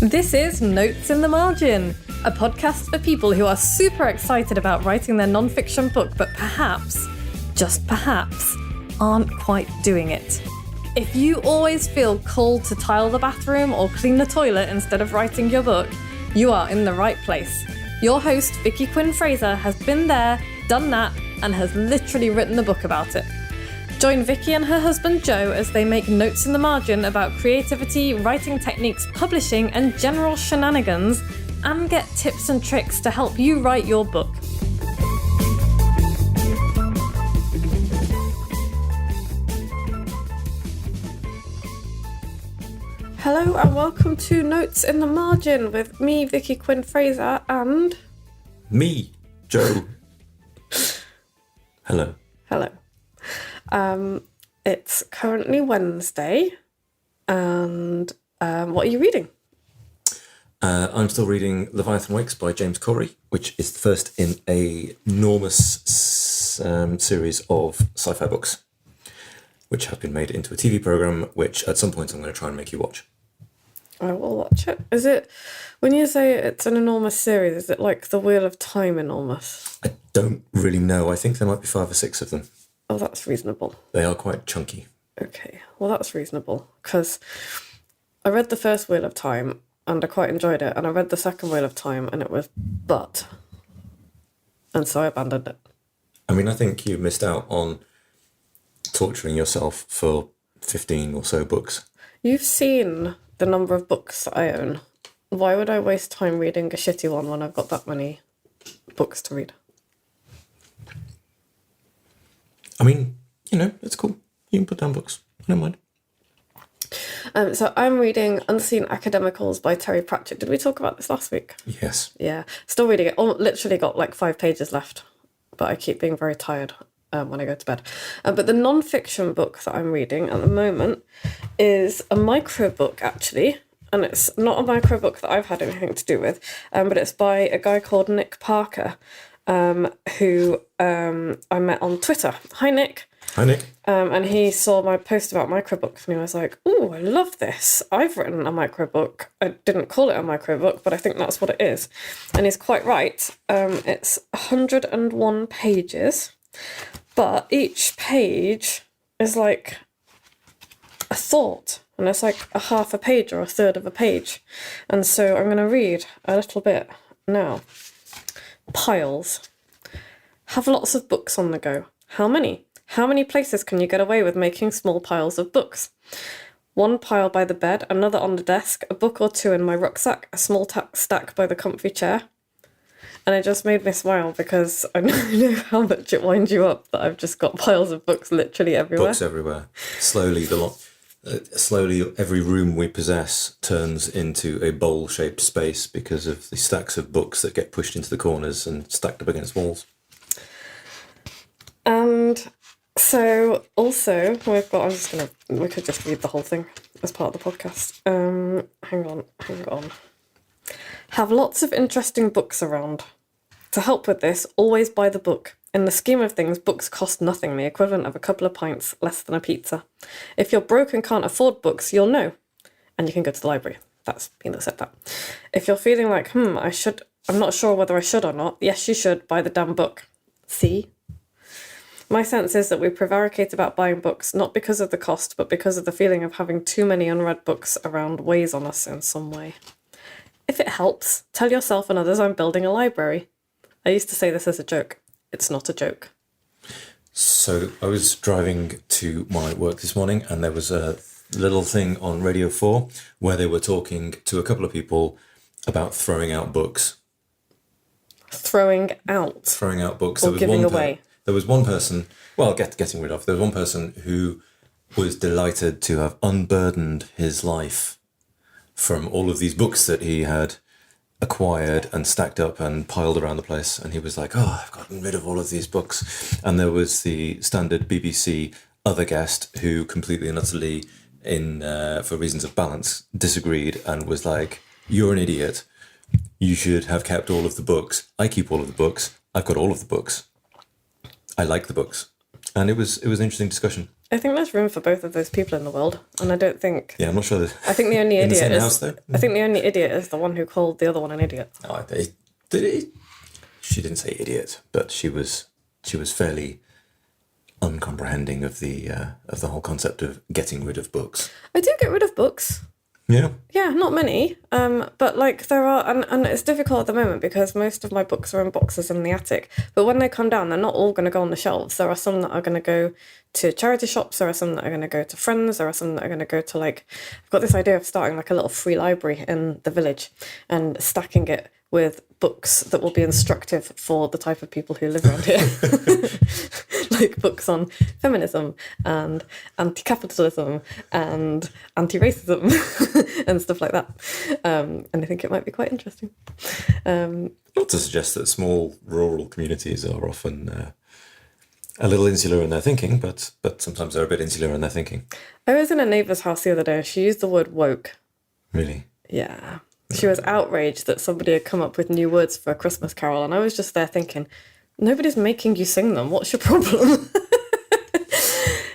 This is Notes in the Margin, a podcast for people who are super excited about writing their nonfiction book, but perhaps, just perhaps, aren't quite doing it. If you always feel called to tile the bathroom or clean the toilet instead of writing your book, you are in the right place. Your host, Vicky Quinn Fraser, has been there, done that, and has literally written the book about it. Join Vicky and her husband Joe as they make notes in the margin about creativity, writing techniques, publishing, and general shenanigans, and get tips and tricks to help you write your book. Hello and welcome to Notes in the Margin with me, Vicky Quinn Fraser, and... me, Joe. Hello. Hello. It's currently Wednesday, and what are you reading? I'm still reading Leviathan Wakes by James Corey, which is the first in an enormous series of sci-fi books, which have been made into a TV programme, which at some point I'm going to try and make you watch. I will watch it. Is it, when you say it's an enormous series, is it like the Wheel of Time enormous? I don't really know. I think there might be 5 or 6 of them. Oh, that's reasonable. They are quite chunky. Okay, well that's reasonable, because I read the first Wheel of Time and I quite enjoyed it, and I read the second Wheel of Time and it was butt, and so I abandoned it. I mean, I think you missed out on torturing yourself for 15 or so books. You've seen the number of books that I own. Why would I waste time reading a shitty one when I've got that many books to read? I mean, you know, it's cool. You can put down books. I don't mind. So I'm reading Unseen Academicals by Terry Pratchett. Did we talk about this last week? Yes. Yeah. Still reading it. Literally got like 5 pages left. But I keep being very tired when I go to bed. But the non-fiction book that I'm reading at the moment is a MicroBook, actually. And it's not a MicroBook that I've had anything to do with. But it's by a guy called Nick Parker, who I met on Twitter. Hi, Nick. Hi, Nick. And he saw my post about microbooks and he was like, "Ooh, I love this. I've written a microbook. I didn't call it a microbook, but I think that's what it is." And he's quite right. It's 101 pages, but each page is like a thought, and it's like a half a page or a third of a page. And so I'm going to read a little bit now. Piles. Have lots of books on the go. How many? How many places can you get away with making small piles of books? 1 pile by the bed, another on the desk, a book or 2 in my rucksack, a small stack by the comfy chair. And it just made me smile because I know how much it winds you up that I've just got piles of books literally everywhere. Books everywhere. Slowly, every room we possess turns into a bowl-shaped space because of the stacks of books that get pushed into the corners and stacked up against walls. And so, also, we could just read the whole thing as part of the podcast. Hang on. Have lots of interesting books around. To help with this, always buy the book. In the scheme of things, books cost nothing, the equivalent of a couple of pints, less than a pizza. If you're broke and can't afford books, you'll know. And you can go to the library. That's Pino said that. If you're feeling like, I'm not sure whether I should or not, yes, you should buy the damn book. See? My sense is that we prevaricate about buying books, not because of the cost, but because of the feeling of having too many unread books around weighs on us in some way. If it helps, tell yourself and others I'm building a library. I used to say this as a joke. It's not a joke. So I was driving to my work this morning and there was a little thing on Radio 4 where they were talking to a couple of people about throwing out books. Throwing out books. Or giving away. There was one person, getting rid of. There was one person who was delighted to have unburdened his life from all of these books that he had acquired and stacked up and piled around the place. And he was like, I've gotten rid of all of these books. And there was the standard BBC other guest who completely and utterly, for reasons of balance, disagreed and was like, "You're an idiot. You should have kept all of the books. I keep all of the books. I've got all of the books. I like the books." And it was an interesting discussion. I think there's room for both of those people in the world, and I don't think. Yeah, I'm not sure. I think the only in the idiot same is. house, though? I think the only idiot is the one who called the other one an idiot. Oh, did he? She didn't say idiot, but she was fairly uncomprehending of the whole concept of getting rid of books. I do get rid of books. Yeah. Yeah, not many. But like there are, and it's difficult at the moment because most of my books are in boxes in the attic. But when they come down, they're not all going to go on the shelves. There are some that are going to go to charity shops. There are some that are going to go to friends. There are some that are going to go to like. I've got this idea of starting like a little free library in the village and stacking it with books that will be instructive for the type of people who live around here. Like books on feminism and anti-capitalism and anti-racism and stuff like that. And I think it might be quite interesting. Not to suggest that small rural communities are often a little insular in their thinking, but sometimes they're a bit insular in their thinking. I was in a neighbour's house the other day and she used the word woke. Really? Yeah. She was outraged that somebody had come up with new words for a Christmas carol, and I was just there thinking, nobody's making you sing them. What's your problem?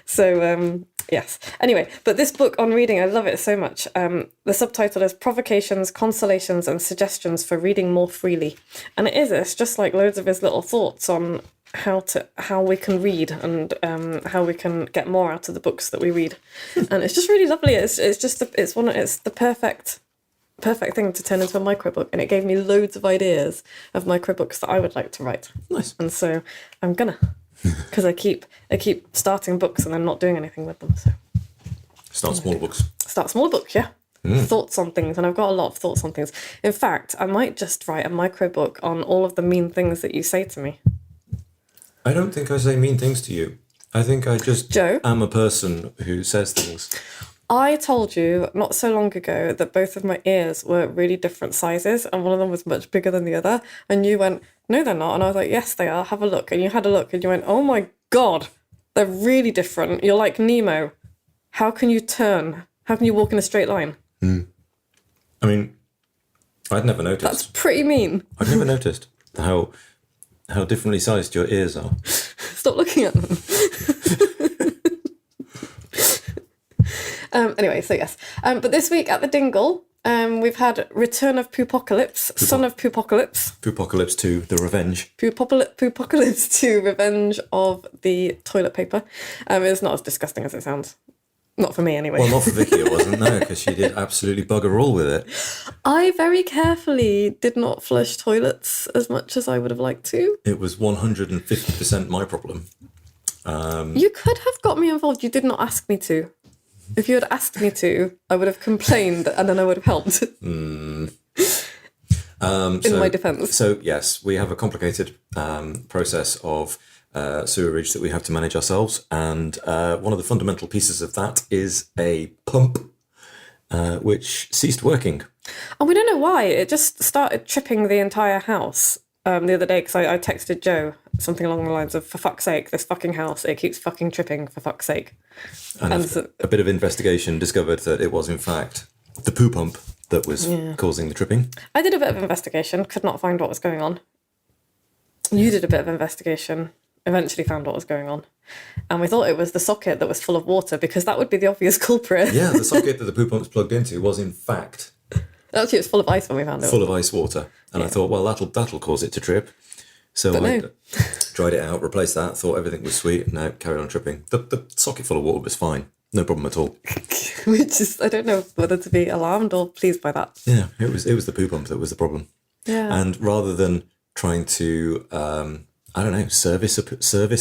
So, yes. Anyway, but this book on reading, I love it so much. The subtitle is Provocations, Consolations and Suggestions for Reading More Freely. And it's just like loads of his little thoughts on how we can read and how we can get more out of the books that we read. And it's just really lovely. It's the perfect thing to turn into a microbook, and it gave me loads of ideas of microbooks that I would like to write. Nice. And so I'm gonna, because I keep starting books and then not doing anything with them. So Start small books. Start small books, yeah. Thoughts on things, and I've got a lot of thoughts on things. In fact, I might just write a microbook on all of the mean things that you say to me. I don't think I say mean things to you. I think I just Joe? am a person who says things. I told you not so long ago that both of my ears were really different sizes and one of them was much bigger than the other. And you went, no, they're not. And I was like, yes, they are. Have a look. And you had a look and you went, oh my God, they're really different. You're like Nemo. How can you turn? How can you walk in a straight line? I mean, I'd never noticed. That's pretty mean. I've never noticed how differently sized your ears are. Stop looking at them. Anyway, so yes. But this week at the Dingle, we've had Return of Poopocalypse, Son of Poopocalypse. Poopocalypse 2, The Revenge. Poopocalypse 2, Revenge of the Toilet Paper. It's not as disgusting as it sounds. Not for me, anyway. Well, not for Vicky it wasn't, no, because she did absolutely bugger all with it. I very carefully did not flush toilets as much as I would have liked to. It was 150% my problem. You could have got me involved. You did not ask me to. If you had asked me to, I would have complained and then I would have helped. In my defence. So, yes, we have a complicated process of sewerage that we have to manage ourselves. And one of the fundamental pieces of that is a pump, which ceased working. And we don't know why. It just started tripping the entire house the other day because I texted Joe something along the lines of, for fuck's sake, this fucking house, it keeps fucking tripping, for fuck's sake. And a bit of investigation discovered that it was, in fact, the poo pump that was causing the tripping. I did a bit of investigation, could not find what was going on. You did a bit of investigation, eventually found what was going on. And we thought it was the socket that was full of water because that would be the obvious culprit. Yeah, the socket that the poo pump's plugged into was, in fact... Actually, it was full of ice when we found it. Full of ice water. And I thought, well, that'll cause it to trip. So I dried it out, replaced that, thought everything was sweet. No, carried on tripping. The socket full of water was fine. No problem at all. Which is, I don't know whether to be alarmed or pleased by that. Yeah, it was the poo pump that was the problem. Yeah. And rather than trying to, service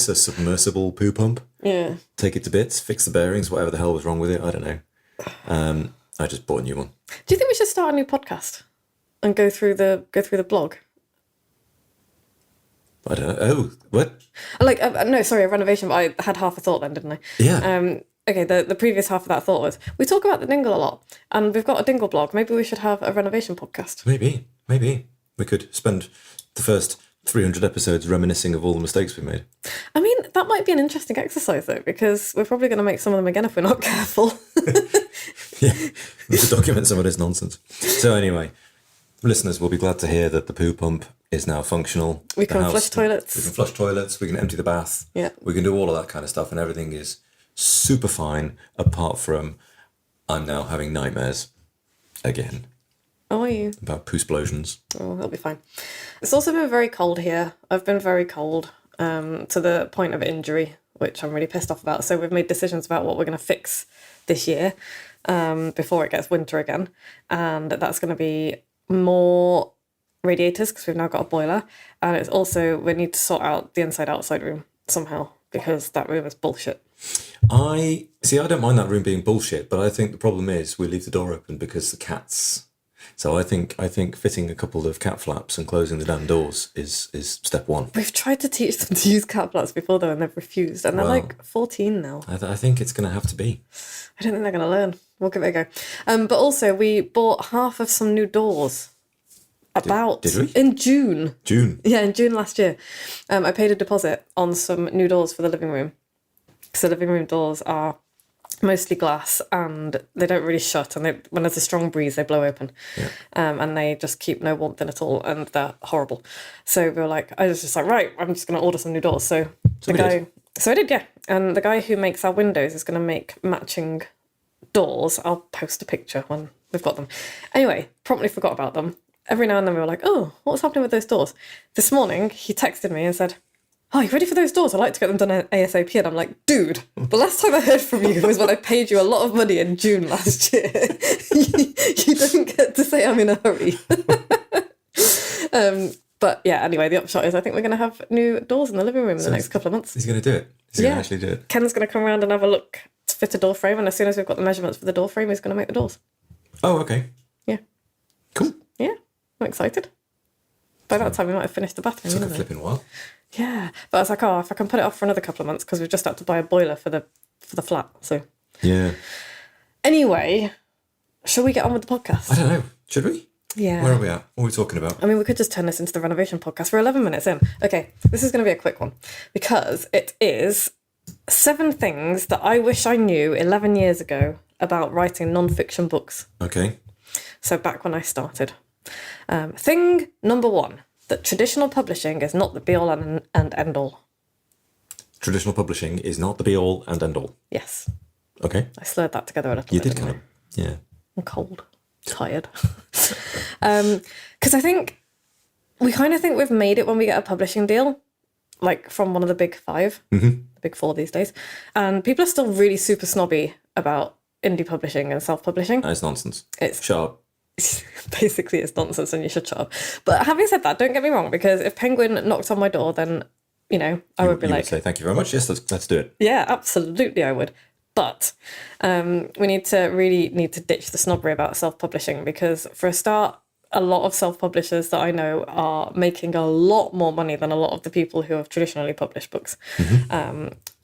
a submersible poo pump, take it to bits, fix the bearings, whatever the hell was wrong with it, I don't know. I just bought a new one. Do you think we should start a new podcast and go through the blog? I don't know. Oh, what? Like, no, sorry, a renovation, but I had half a thought then, didn't I? Yeah. Okay, the previous half of that thought was, we talk about the Dingle a lot, and we've got a Dingle blog. Maybe we should have a renovation podcast. Maybe. We could spend the first 300 episodes reminiscing of all the mistakes we made. I mean, that might be an interesting exercise, though, because we're probably going to make some of them again if we're not careful. Yeah, we should document some of this nonsense. So anyway, listeners will be glad to hear that the poo pump is now functional. We can flush toilets. We can flush toilets. We can empty the bath. Yeah. We can do all of that kind of stuff, and everything is super fine, apart from I'm now having nightmares again How are you? about poo-splosions. Oh, it'll be fine. It's also been very cold here. I've been very cold, to the point of injury, which I'm really pissed off about. So we've made decisions about what we're going to fix this year, before it gets winter again. And that's going to be more radiators, because we've now got a boiler. And it's also, we need to sort out the inside-outside room somehow, because that room is bullshit. I don't mind that room being bullshit, but I think the problem is we leave the door open because the cats. So I think fitting a couple of cat flaps and closing the damn doors is step one. We've tried to teach them to use cat flaps before, though, and they've refused. And they're like 14 now. I think it's going to have to be. I don't think they're going to learn. We'll give it a go. But also, we bought half of some new doors. Did we? In June. June. Yeah, in June last year. I paid a deposit on some new doors for the living room. Because the living room doors are mostly glass and they don't really shut, and when there's a strong breeze they blow open. Yeah. And they just keep no warmth in at all, and they're horrible. So we were like, I was just like, right, I'm just going to order some new doors. So I did, yeah. And the guy who makes our windows is going to make matching doors. I'll post a picture when we've got them. Anyway, promptly forgot about them. Every now and then we were like, oh, what's happening with those doors? This morning he texted me and said, oh, you ready for those doors? I'd like to get them done ASAP. And I'm like, dude, the last time I heard from you was when I paid you a lot of money in June last year. You don't get to say I'm in a hurry. But yeah, anyway, the upshot is I think we're going to have new doors in the living room in the next couple of months. He's going to do it. He's going to actually do it. Ken's going to come around and have a look to fit a door frame. And as soon as we've got the measurements for the door frame, he's going to make the doors. Oh, okay. Yeah. Cool. Yeah, I'm excited. By that time, we might have finished the bathroom. Took a flipping while. Yeah, but I was like, oh, if I can put it off for another couple of months, because we've just had to buy a boiler for the flat. So yeah. Anyway, shall we get on with the podcast? I don't know. Should we? Yeah. Where are we at? What are we talking about? I mean, we could just turn this into the renovation podcast. We're 11 minutes in. Okay, this is going to be a quick one because it is 7 things that I wish I knew 11 years ago about writing non-fiction books. Okay. So back when I started. Thing number 1, that traditional publishing is not the be-all and end-all. Traditional publishing is not the be-all and end-all. Yes. Okay. I slurred that together a little You bit. did kind of. Yeah. I'm cold. Tired. Because I think we kind of think we've made it when we get a publishing deal, like from one of the big 5, the big 4 these days. And people are still really super snobby about indie publishing and self-publishing. That's nonsense. It's Shut up. basically it's nonsense and you should shut up. But having said that, don't get me wrong, because if Penguin knocked on my door, then, you know, I would be like... would say, thank you very much. Yes, let's do it. Yeah, absolutely I would. But we need to ditch the snobbery about self-publishing, because for a start, a lot of self-publishers that I know are making a lot more money than a lot of the people who have traditionally published books.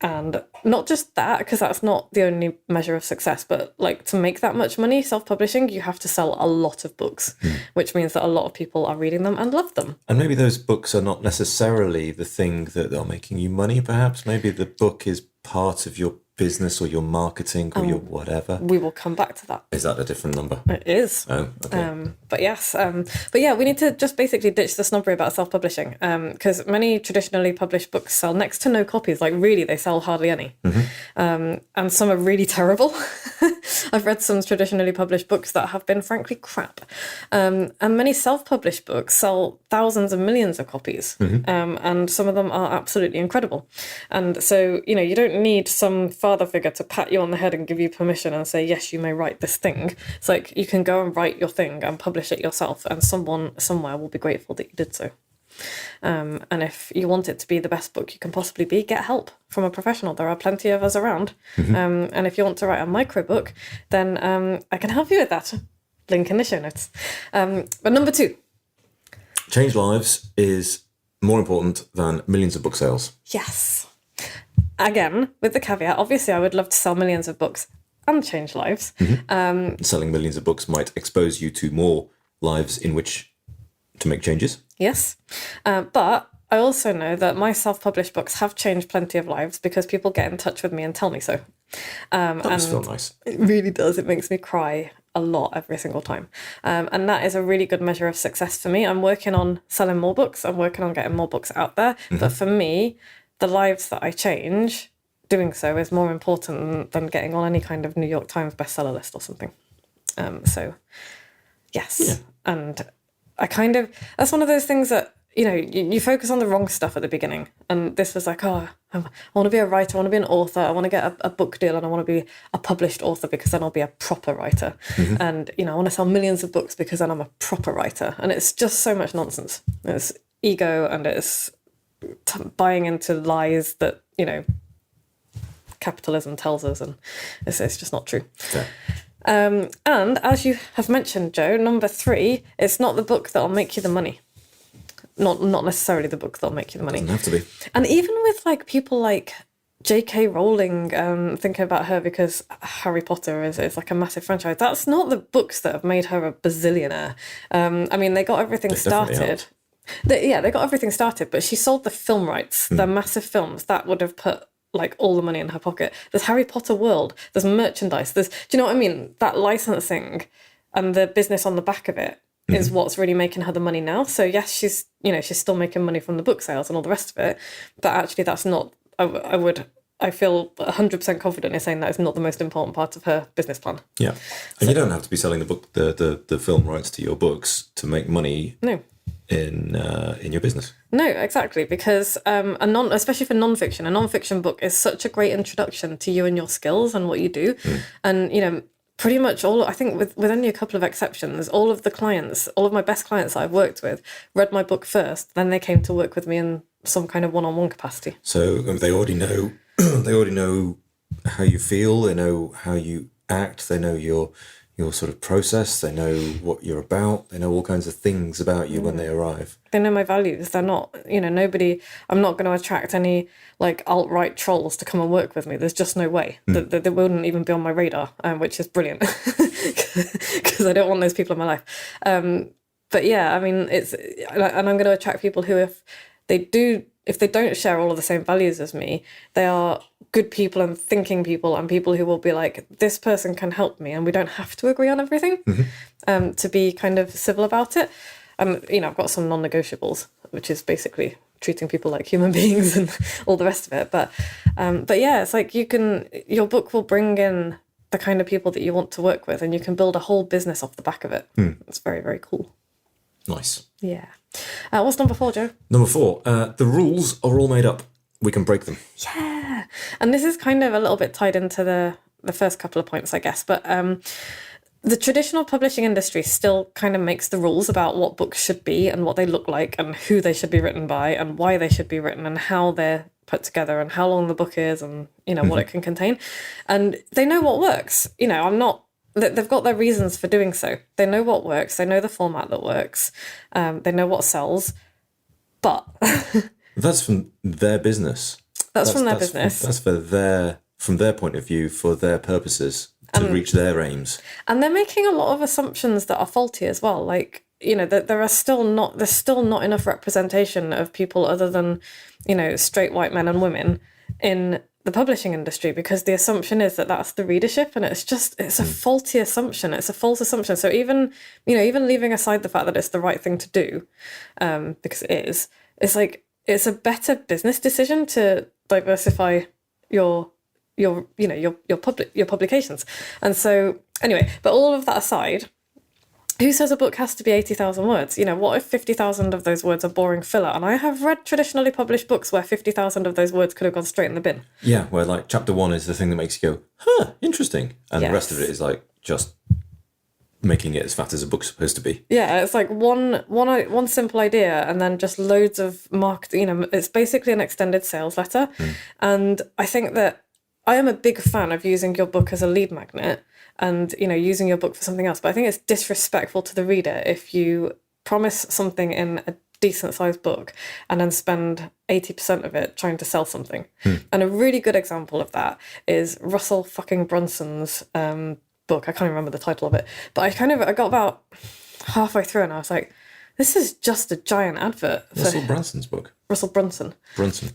And not just that, because that's not the only measure of success, but like to make that much money self-publishing, you have to sell a lot of books, which means that a lot of people are reading them and love them. And maybe those books are not necessarily the thing that are making you money, perhaps. Maybe the book is part of your business or your marketing or your whatever. We will come back to that. Is that a different number? It is. Oh, okay. But yes, but yeah, we need to just basically ditch the snobbery about self-publishing, because many traditionally published books sell next to no copies. Like really, they sell hardly any, and some are really terrible. I've read some traditionally published books that have been frankly crap, and many self-published books sell thousands and millions of copies, and some of them are absolutely incredible. And so, you know, you don't need some father figure to pat you on the head and give you permission and say, yes, you may write this thing. It's like you can go and write your thing and publish it yourself, and someone somewhere will be grateful that you did so. And if you want it to be the best book you can possibly be, get help from a professional. There are plenty of us around. And if you want to write a MicroBook, then I can help you with that. Link in the show notes. But number 2. Change lives is more important than millions of book sales. Yes. Again, with the caveat, obviously I would love to sell millions of books and change lives. Selling millions of books might expose you to more lives in which to make changes. Yes. But I also know that my self-published books have changed plenty of lives because people get in touch with me and tell me so. That must feel nice. It really does. It makes me cry a lot every single time. And that is a really good measure of success for me. I'm working on selling more books. I'm working on getting more books out there. But for me, the lives that I change doing so is more important than getting on any kind of New York Times bestseller list or something. So, yes. Yeah. And I kind of, that's one of those things that, you know, you focus on the wrong stuff at the beginning. And this was like, oh, I want to be a writer, I want to be an author, I want to get a book deal, and I want to be a published author because then I'll be a proper writer. And, you know, I want to sell millions of books because then I'm a proper writer. And it's just so much nonsense. It's ego, and it's buying into lies that, you know, capitalism tells us, and it's just not true. Yeah. And as you have mentioned, Joe, number 3, it's not the book that'll make you the money. Not necessarily the book that'll make you the money. Doesn't have to be. And even with like people like J.K. Rowling, thinking about her because Harry Potter is like a massive franchise. That's not the books that have made her a bazillionaire. I mean, they got everything started. They got everything started, but she sold the film rights, the massive films that would have put like all the money in her pocket. There's Harry Potter world, there's merchandise, do you know what I mean? That licensing and the business on the back of it is what's really making her the money now. So yes, she's still making money from the book sales and all the rest of it, but actually that's not, I feel 100% confident in saying that is not the most important part of her business plan. Yeah. And you don't have to be selling the book, the film rights to your books to make money. No. In your business. No, exactly, because especially for nonfiction, a nonfiction book is such a great introduction to you and your skills and what you do. And, you know, pretty much I think with only a couple of exceptions, all of my best clients that I've worked with read my book first, then they came to work with me in some kind of one-on-one capacity. So they already know how you feel, they know how you act, they know your sort of process, they know what you're about, they know all kinds of things about you when they arrive. They know my values. They're not, you know, I'm not going to attract any like alt-right trolls to come and work with me. There's just no way. They wouldn't even be on my radar, which is brilliant because I don't want those people in my life. But yeah, I mean, and I'm going to attract people who, if they don't share all of the same values as me, they are good people and thinking people and people who will be like, this person can help me, and we don't have to agree on everything, to be kind of civil about it. You know, I've got some non-negotiables, which is basically treating people like human beings and all the rest of it. But yeah, it's like your book will bring in the kind of people that you want to work with, and you can build a whole business off the back of it. It's very, very cool. Nice. Yeah. What's number 4, Joe? Number 4, the rules are all made up. We can break them. Yeah. And this is kind of a little bit tied into the first couple of points, I guess. But the traditional publishing industry still kind of makes the rules about what books should be and what they look like and who they should be written by and why they should be written and how they're put together and how long the book is and, you know, what it can contain. And they know what works. You know, they've got their reasons for doing so. They know what works. They know the format that works. They know what sells. But that's from their business. That's from their business. That's from their point of view, for their purposes, to reach their aims. And they're making a lot of assumptions that are faulty as well. Like, you know, there's still not enough representation of people other than, you know, straight white men and women in the publishing industry, because the assumption is that that's the readership, and it's a faulty assumption. It's a false assumption. So even leaving aside the fact that it's the right thing to do, because it is, it's like, it's a better business decision to diversify your publications. And so anyway, but all of that aside, who says a book has to be 80,000 words? You know, what if 50,000 of those words are boring filler? And I have read traditionally published books where 50,000 of those words could have gone straight in the bin. Yeah, where like chapter 1 is the thing that makes you go, huh, interesting. And the rest of it is like just making it as fat as a book's supposed to be. Yeah, it's like one simple idea and then just loads of marketing. You know, it's basically an extended sales letter. And I think that I am a big fan of using your book as a lead magnet and, you know, using your book for something else. But I think it's disrespectful to the reader if you promise something in a decent sized book and then spend 80% of it trying to sell something. And a really good example of that is Russell fucking Brunson's book. I can't even remember the title of it, but I got about halfway through and I was like, this is just a giant advert. Russell Brunson's book. Russell Brunson.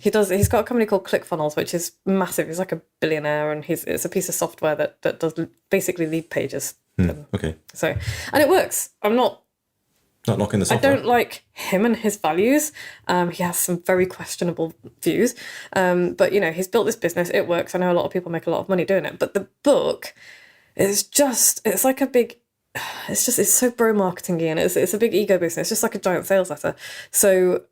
He's got a company called ClickFunnels, which is massive. He's like a billionaire, and it's a piece of software that does basically lead pages. Okay. So, and it works. I'm not Not knocking the I software. don't like him and his values. He has some very questionable views. But, you know, he's built this business. It works. I know a lot of people make a lot of money doing it. But the book is just, it's like a big, it's so bro marketing-y, and it's a big ego boost. It's just like a giant sales letter. So,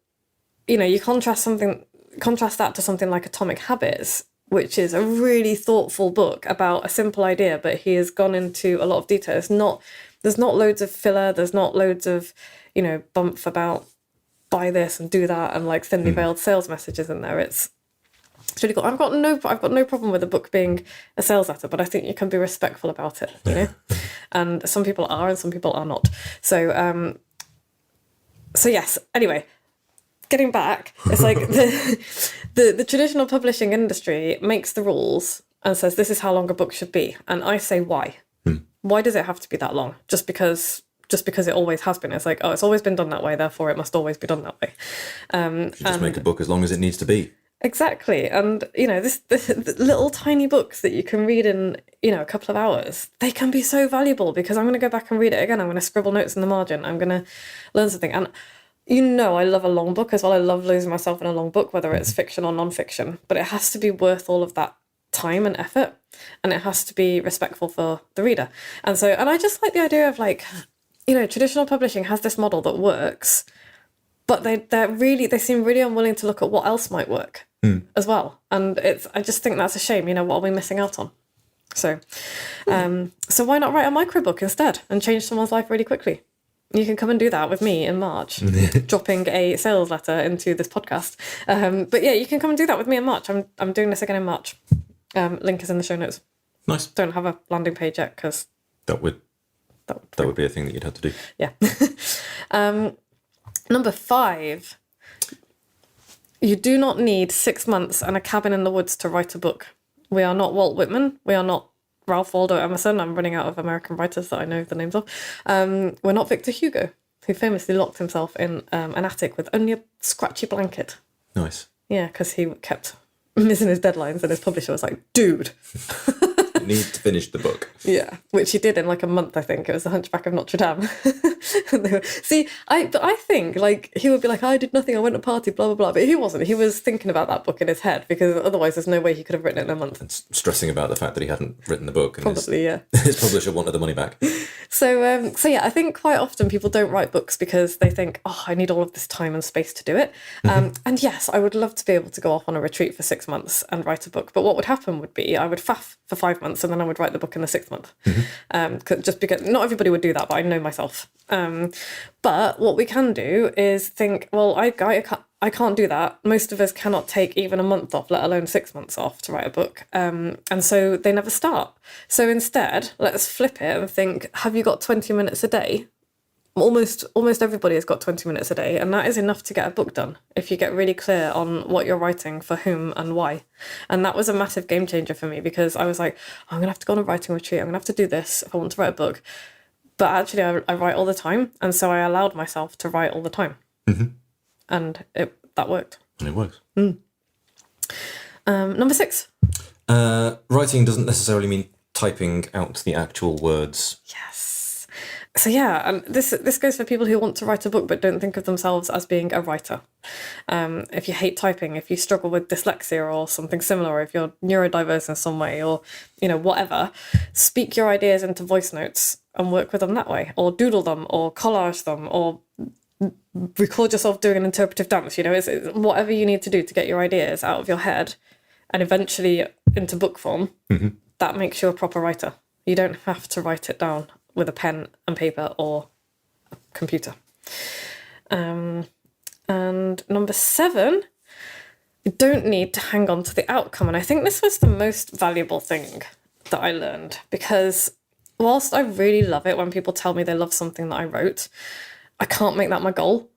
you know, you contrast that to something like Atomic Habits, which is a really thoughtful book about a simple idea, but he has gone into a lot of detail. There's not loads of filler. There's not loads of, you know, bump about buy this and do that and like thinly veiled sales messages in there. It's really cool. I've got no problem with a book being a sales letter, but I think you can be respectful about it, you know. And some people are, and some people are not. So yes. Anyway, getting back, it's like the traditional publishing industry makes the rules and says this is how long a book should be, and I say why. Why does it have to be that long? Just because it always has been. It's like, oh, it's always been done that way, therefore it must always be done that way. You just make a book as long as it needs to be. Exactly. And, you know, this little tiny books that you can read in, you know, a couple of hours, they can be so valuable because I'm going to go back and read it again. I'm going to scribble notes in the margin. I'm going to learn something. And, you know, I love a long book as well. I love losing myself in a long book, whether it's fiction or non-fiction. But it has to be worth all of that time and effort, and it has to be respectful for the reader. And I just like the idea of, like, you know, traditional publishing has this model that works, but they seem really unwilling to look at what else might work as well. And I just think that's a shame. You know, what are we missing out on? So why not write a microbook instead and change someone's life really quickly? You can come and do that with me in March, dropping a sales letter into this podcast. But yeah, you can come and do that with me in March. I'm doing this again in March. Link is in the show notes. Nice. Don't have a landing page yet because that would be a thing that you'd have to do. Yeah. Number 5. You do not need 6 months and a cabin in the woods to write a book. We are not Walt Whitman. We are not Ralph Waldo Emerson. I'm running out of American writers that I know the names of. We're not Victor Hugo, who famously locked himself in an attic with only a scratchy blanket. Nice. Yeah, because he kept missing his deadlines, and his publisher was like, dude. You need to finish the book. Yeah, which he did in like a month, I think. It was The Hunchback of Notre Dame. I think, like, he would be like, I did nothing, I went to a party, blah, blah, blah. But he wasn't. He was thinking about that book in his head, because otherwise there's no way he could have written it in a month. And stressing about the fact that he hadn't written the book. And Probably, yeah. His publisher wanted the money back. So yeah, I think quite often people don't write books because they think, oh, I need all of this time and space to do it. And yes, I would love to be able to go off on a retreat for 6 months and write a book. But what would happen would be I would faff for 5 months and then I would write the book in the 6th month. Just because not everybody would do that, but I know myself. But what we can do is think, well, I can't do that. Most of us cannot take even a month off, let alone 6 months off to write a book. And so they never start. So instead, let's flip it and think, have you got 20 minutes a day? Almost everybody has got 20 minutes a day, and that is enough to get a book done if you get really clear on what you're writing, for whom and why. And that was a massive game changer for me, because I was like, I'm going to have to go on a writing retreat. I'm going to have to do this if I want to write a book. But actually, I write all the time, and so I allowed myself to write all the time. And that worked. And it works. Number 6. Writing doesn't necessarily mean typing out the actual words. Yes. So yeah, and this goes for people who want to write a book but don't think of themselves as being a writer. If you hate typing, if you struggle with dyslexia or something similar, or if you're neurodiverse in some way, or, you know, whatever, speak your ideas into voice notes and work with them that way, or doodle them, or collage them, or record yourself doing an interpretive dance. You know, it's whatever you need to do to get your ideas out of your head and eventually into book form. That makes you a proper writer. You don't have to write it down with a pen and paper or a computer. And number 7, you don't need to hang on to the outcome. And I think this was the most valuable thing that I learned, because whilst I really love it when people tell me they love something that I wrote, I can't make that my goal.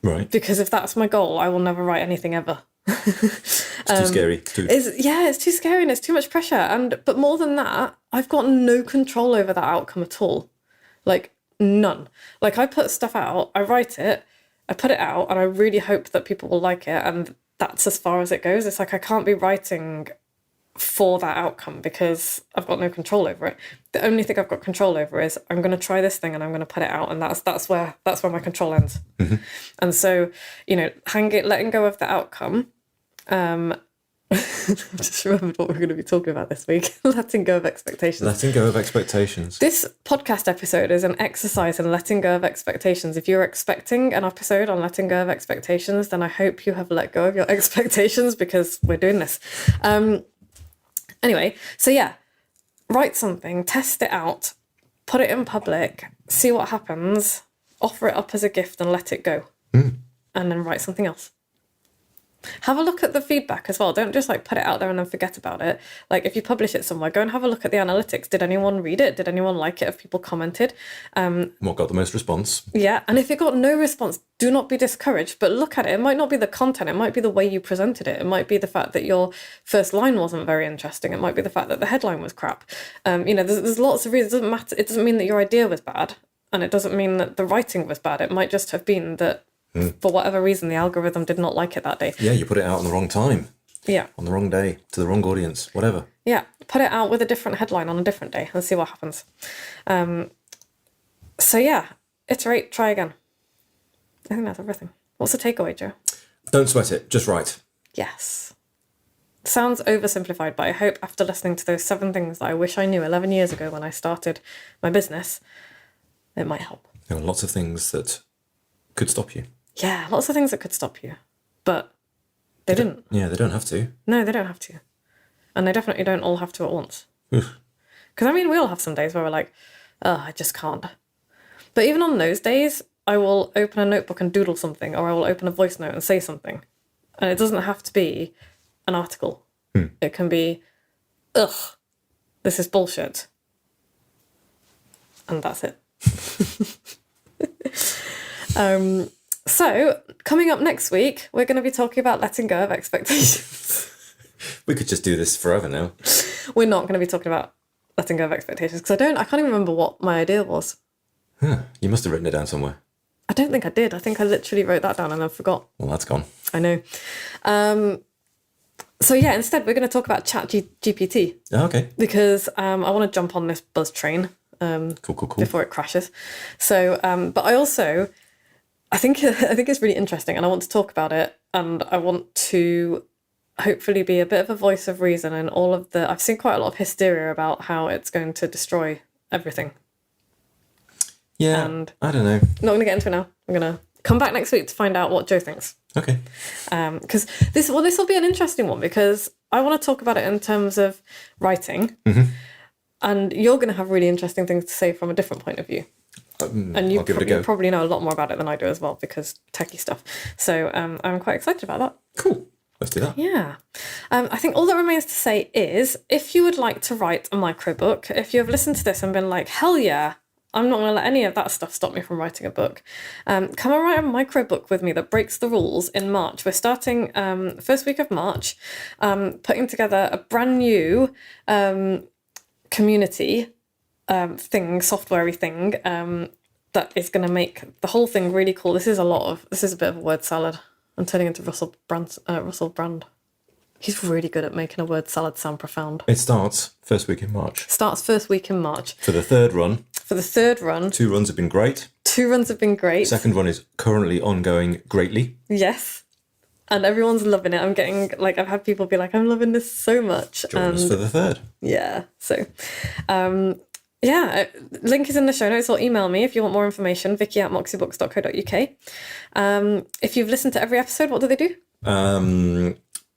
Right. Because if that's my goal, I will never write anything ever. It's too scary. It's too scary and it's too much pressure. But more than that, I've got no control over that outcome at all. Like, none. Like, I put stuff out, I write it, I put it out, and I really hope that people will like it, and that's as far as it goes. It's like I can't be writing for that outcome because I've got no control over it. The only thing I've got control over is I'm going to try this thing and I'm going to put it out, and that's where my control ends. And so, letting go of the outcome. I've just remembered what we're going to be talking about this week. Letting go of expectations. Letting go of expectations. This podcast episode is an exercise in letting go of expectations. If you're expecting an episode on letting go of expectations, then I hope you have let go of your expectations because we're doing this. Anyway, so yeah, write something, test it out, put it in public, see what happens, offer it up as a gift and let it go. And then write something else. Have a look at the feedback as well. Don't just put it out there and then forget about it. If you publish it somewhere, go and have a look at the analytics. Did anyone read it? Did anyone like it? Have people commented? What got the most response? Yeah, and if it got no response, do not be discouraged, but look at it. It might not be the content. It might be the way you presented it. It might be the fact that your first line wasn't very interesting. It might be the fact that the headline was crap. There's lots of reasons. It doesn't matter. It doesn't mean that your idea was bad, and it doesn't mean that the writing was bad. It might just have been that for whatever reason, the algorithm did not like it that day. Yeah, you put it out on the wrong time. Yeah. On the wrong day, to the wrong audience, whatever. Yeah, put it out with a different headline on a different day and see what happens. So yeah, iterate, try again. I think that's everything. What's the takeaway, Joe? Don't sweat it, just write. Yes. Sounds oversimplified, but I hope after listening to those 7 things that I wish I knew 11 years ago when I started my business, it might help. There are lots of things that could stop you. Yeah, lots of things that could stop you, but they didn't. Yeah, they don't have to. No, they don't have to. And they definitely don't all have to at once. Because, we all have some days where we're like, oh, I just can't. But even on those days, I will open a notebook and doodle something, or I will open a voice note and say something. And it doesn't have to be an article. It can be, ugh, this is bullshit. And that's it. So, coming up next week, we're going to be talking about letting go of expectations. We could just do this forever now. We're not going to be talking about letting go of expectations because I can't even remember what my idea was. You must have written it down somewhere. I don't think I did. I think I literally wrote that down and I forgot. Well, that's gone. I know. So yeah, instead we're going to talk about ChatGPT. Oh, okay. Because I want to jump on this buzz train. Cool. Before it crashes. So, but I think it's really interesting and I want to talk about it, and I want to hopefully be a bit of a voice of reason and all of I've seen quite a lot of hysteria about how it's going to destroy everything. Yeah, and I don't know. Not going to get into it now. I'm going to come back next week to find out what Joe thinks. Okay. Because this will be an interesting one because I want to talk about it in terms of writing, and you're going to have really interesting things to say from a different point of view. And you probably know a lot more about it than I do as well because techie stuff. So I'm quite excited about that. Cool. Let's do that. Yeah. I think all that remains to say is if you would like to write a microbook, if you have listened to this and been like, hell yeah, I'm not going to let any of that stuff stop me from writing a book, come and write a microbook with me that breaks the rules in March. We're starting first week of March, putting together a brand new community software-y thing that is going to make the whole thing really cool. This is a bit of a word salad. I'm turning into Russell Brand. He's really good at making a word salad sound profound. It starts first week in March. For the third run. 2 runs have been great. 2 runs have been great. Second run is currently ongoing greatly. Yes. And everyone's loving it. I'm getting, I've had people be like, I'm loving this so much. Join us for the third. Yeah. So, link is in the show notes, or email me if you want more information, vicky@moxiebooks.co.uk. If you've listened to every episode, what do they do?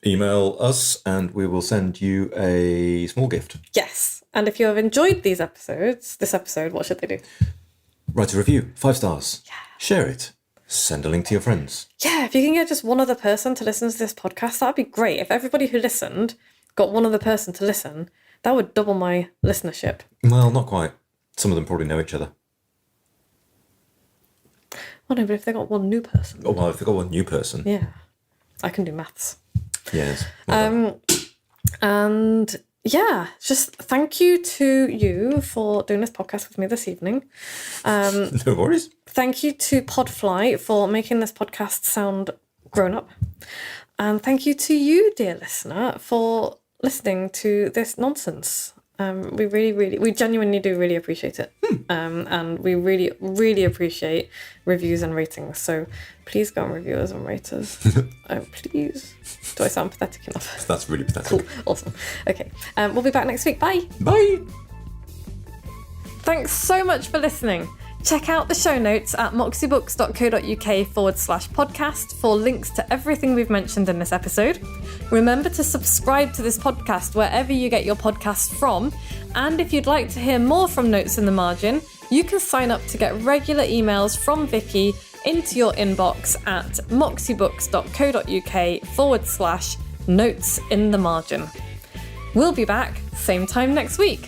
Email us and we will send you a small gift. Yes. And if you have enjoyed this episode, what should they do? Write a review, 5 stars. Yeah. Share it. Send a link to your friends. Yeah, if you can get just one other person to listen to this podcast, that'd be great. If everybody who listened got one other person to listen, that would double my listenership. Well, not quite. Some of them probably know each other. Well, no, but if they got one new person. Oh, well, if they got one new person. Yeah. I can do maths. Yes. Well and yeah, just thank you to you for doing this podcast with me this evening. No worries. Thank you to Podfly for making this podcast sound grown up. And thank you to you, dear listener, for listening to this nonsense. We genuinely do really appreciate it. And we really, really appreciate reviews and ratings. So please go and review us and rate us. Please. Do I sound pathetic enough? That's really pathetic. Cool. Awesome. Okay. We'll be back next week. Bye. Bye. Thanks so much for listening. Check out the show notes at moxiebooks.co.uk/podcast for links to everything we've mentioned in this episode. Remember to subscribe to this podcast wherever you get your podcasts from. And if you'd like to hear more from Notes in the Margin, you can sign up to get regular emails from Vicky into your inbox at moxiebooks.co.uk/notes in the margin. We'll be back same time next week.